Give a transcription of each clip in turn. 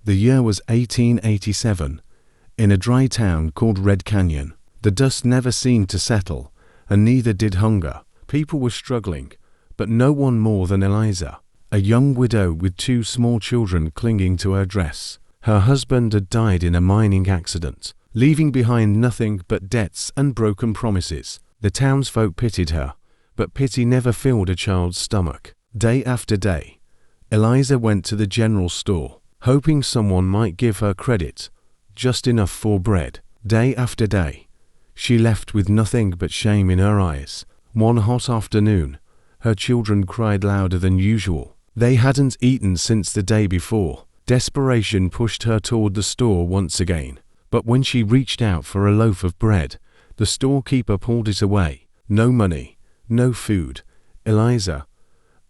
The year was 1887, in a dry town called Red Canyon. The dust never seemed to settle, and neither did hunger. People were struggling, but no one more than Eliza, a young widow with 2 small children clinging to her dress. Her husband had died in a mining accident, leaving behind nothing but debts and broken promises. The townsfolk pitied her, but pity never filled a child's stomach. Day after day, Eliza went to the general store, hoping someone might give her credit, just enough for bread. Day after day, she left with nothing but shame in her eyes. One hot afternoon, her children cried louder than usual. They hadn't eaten since the day before. Desperation pushed her toward the store once again, but when she reached out for a loaf of bread, the storekeeper pulled it away. No money, no food. Eliza,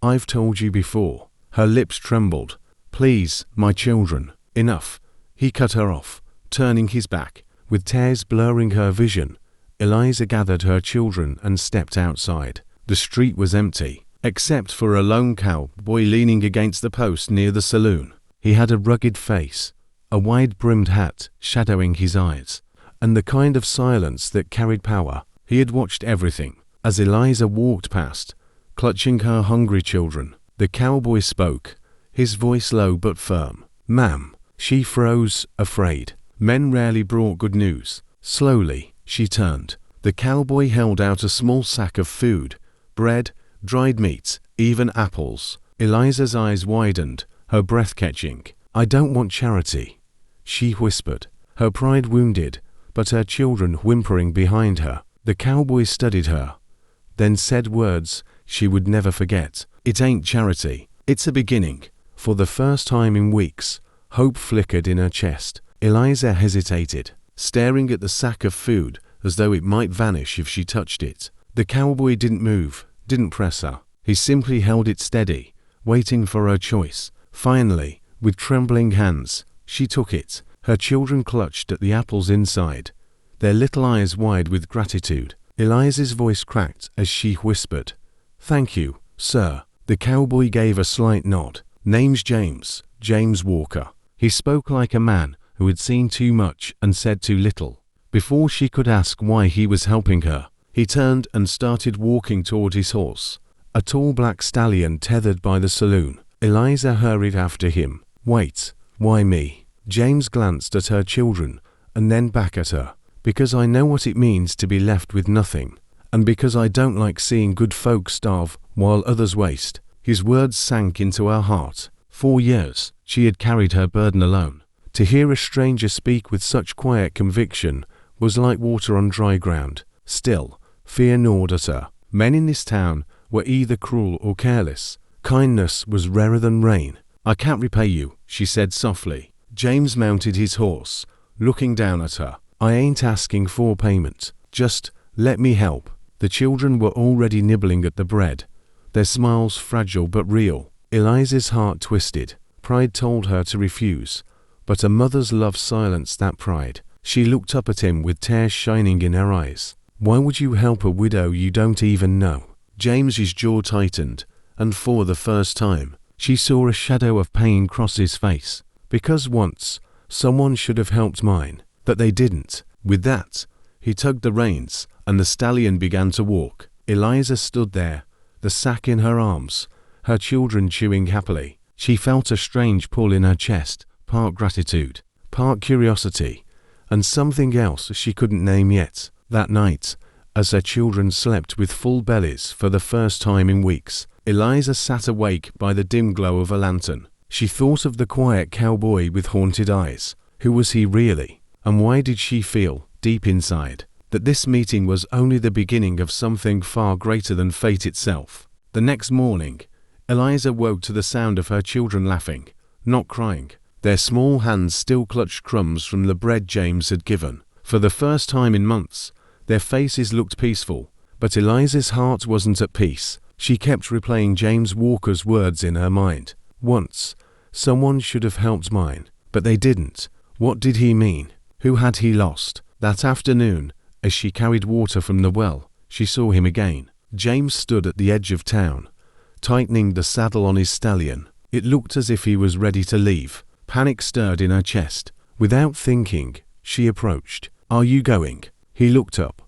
I've told you before. Her lips trembled. Please, my children. Enough. He cut her off, turning his back. With tears blurring her vision, Eliza gathered her children and stepped outside. The street was empty, except for a lone cowboy leaning against the post near the saloon. He had a rugged face, a wide-brimmed hat shadowing his eyes, and the kind of silence that carried power. He had watched everything. As Eliza walked past, clutching her hungry children, the cowboy spoke, his voice low but firm. "Ma'am." She froze, afraid. Men rarely brought good news. Slowly, she turned. The cowboy held out a small sack of food, bread, dried meat, even apples. Eliza's eyes widened, her breath catching. "I don't want charity," she whispered, her pride wounded, but her children whimpering behind her. The cowboy studied her, then said words she would never forget. "It ain't charity. It's a beginning." For the first time in weeks, hope flickered in her chest. Eliza hesitated, staring at the sack of food as though it might vanish if she touched it. The cowboy didn't move, didn't press her. He simply held it steady, waiting for her choice. Finally, with trembling hands, she took it. Her children clutched at the apples inside, their little eyes wide with gratitude. Eliza's voice cracked as she whispered, "Thank you, sir." The cowboy gave a slight nod. "Name's James, James Walker." He spoke like a man who had seen too much and said too little. Before she could ask why he was helping her, he turned and started walking toward his horse, a tall black stallion tethered by the saloon. Eliza hurried after him. "Wait, why me?" James glanced at her children and then back at her. "Because I know what it means to be left with nothing, and because I don't like seeing good folk starve while others waste." His words sank into her heart. 4 years, she had carried her burden alone. To hear a stranger speak with such quiet conviction was like water on dry ground. Still, fear gnawed at her. Men in this town were either cruel or careless. Kindness was rarer than rain. "I can't repay you," she said softly. James mounted his horse, looking down at her. "I ain't asking for payment. Just let me help." The children were already nibbling at the bread, their smiles fragile but real. Eliza's heart twisted. Pride told her to refuse, but a mother's love silenced that pride. She looked up at him with tears shining in her eyes. "Why would you help a widow you don't even know?" James's jaw tightened, and for the first time, she saw a shadow of pain cross his face. "Because once, someone should have helped mine, but they didn't." With that, he tugged the reins, and the stallion began to walk. Eliza stood there, the sack in her arms, her children chewing happily. She felt a strange pull in her chest, part gratitude, part curiosity, and something else she couldn't name yet. That night, as her children slept with full bellies for the first time in weeks, Eliza sat awake by the dim glow of a lantern. She thought of the quiet cowboy with haunted eyes. Who was he really? And why did she feel, deep inside, that this meeting was only the beginning of something far greater than fate itself? The next morning, Eliza woke to the sound of her children laughing, not crying. Their small hands still clutched crumbs from the bread James had given. For the first time in months, their faces looked peaceful, but Eliza's heart wasn't at peace. She kept replaying James Walker's words in her mind. Once, someone should have helped mine, but they didn't. What did he mean? Who had he lost? That afternoon, as she carried water from the well, she saw him again. James stood at the edge of town, tightening the saddle on his stallion. It looked as if he was ready to leave, Panic stirred in her chest. Without thinking, she approached. "Are you going?" He looked up,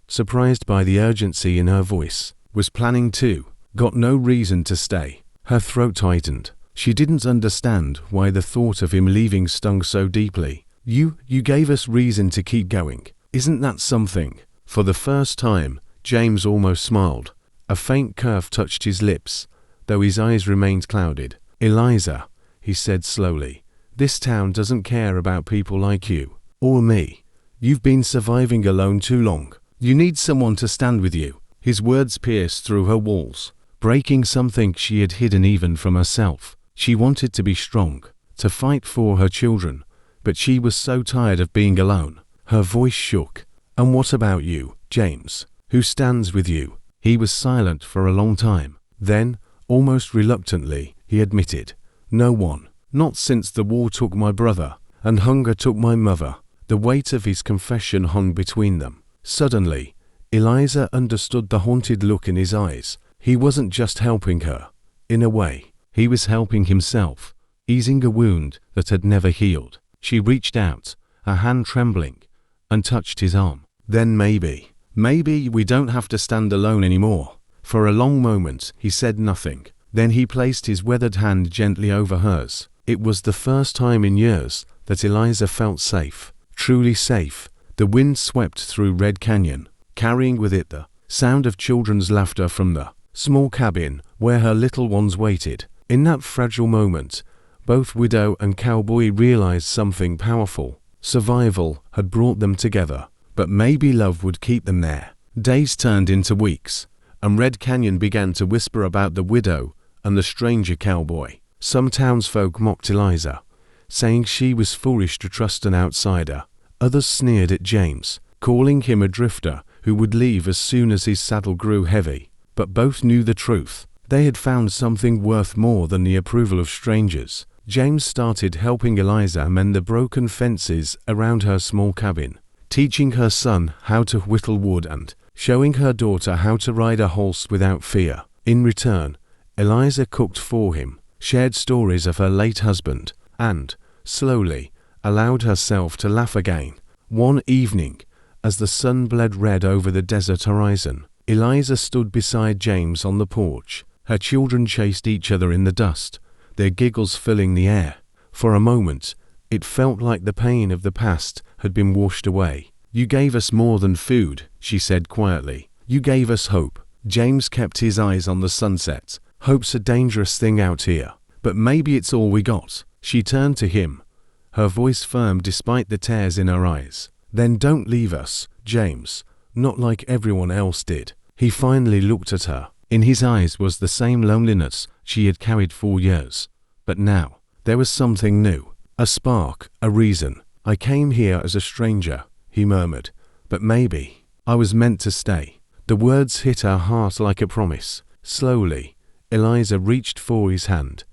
surprised by the urgency in her voice. "Was planning to. Got no reason to stay." Her throat tightened. She didn't understand why the thought of him leaving stung so deeply. You gave us reason to keep going. Isn't that something?" For the first time, James almost smiled. A faint curve touched his lips, though his eyes remained clouded. "Eliza," he said slowly, "this town doesn't care about people like you. Or me. You've been surviving alone too long. You need someone to stand with you." His words pierced through her walls, breaking something she had hidden even from herself. She wanted to be strong, to fight for her children, but she was so tired of being alone. Her voice shook. "And what about you, James? Who stands with you?" He was silent for a long time. Then, almost reluctantly, he admitted, "No one. Not since the war took my brother, and hunger took my mother." The weight of his confession hung between them. Suddenly, Eliza understood the haunted look in his eyes. He wasn't just helping her. In a way, he was helping himself, easing a wound that had never healed. She reached out, her hand trembling, and touched his arm. "Then maybe we don't have to stand alone anymore." For a long moment, he said nothing. Then he placed his weathered hand gently over hers. It was the first time in years that Eliza felt safe, truly safe. The wind swept through Red Canyon, carrying with it the sound of children's laughter from the small cabin where her little ones waited. In that fragile moment, both Widow and Cowboy realized something powerful. Survival had brought them together, but maybe love would keep them there. Days turned into weeks, and Red Canyon began to whisper about the widow and the stranger cowboy. Some townsfolk mocked Eliza, saying she was foolish to trust an outsider. Others sneered at James, calling him a drifter who would leave as soon as his saddle grew heavy. But both knew the truth. They had found something worth more than the approval of strangers. James started helping Eliza mend the broken fences around her small cabin, teaching her son how to whittle wood and showing her daughter how to ride a horse without fear. In return, Eliza cooked for him, shared stories of her late husband, and, slowly, allowed herself to laugh again. One evening, as the sun bled red over the desert horizon, Eliza stood beside James on the porch. Her children chased each other in the dust, their giggles filling the air. For a moment, it felt like the pain of the past had been washed away. "You gave us more than food," she said quietly. "You gave us hope." James kept his eyes on the sunset. "Hope's a dangerous thing out here, but maybe it's all we got." She turned to him, her voice firm despite the tears in her eyes. "Then don't leave us, James, not like everyone else did." He finally looked at her. In his eyes was the same loneliness she had carried for years. But now, there was something new. A spark, a reason. "I came here as a stranger," he murmured, "but maybe I was meant to stay." The words hit her heart like a promise. Slowly, Eliza reached for his hand,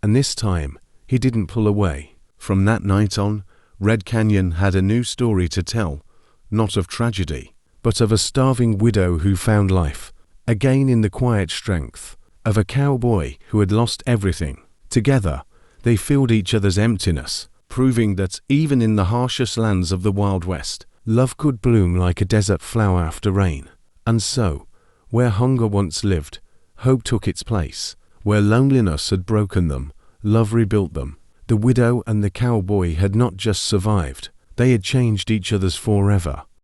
and this time, he didn't pull away. From that night on, Red Canyon had a new story to tell, not of tragedy, but of a starving widow who found life, again in the quiet strength of a cowboy who had lost everything. Together, they filled each other's emptiness, proving that even in the harshest lands of the Wild West, love could bloom like a desert flower after rain. And so, where hunger once lived, hope took its place. Where loneliness had broken them, love rebuilt them. The widow and the cowboy had not just survived, they had changed each other's forever.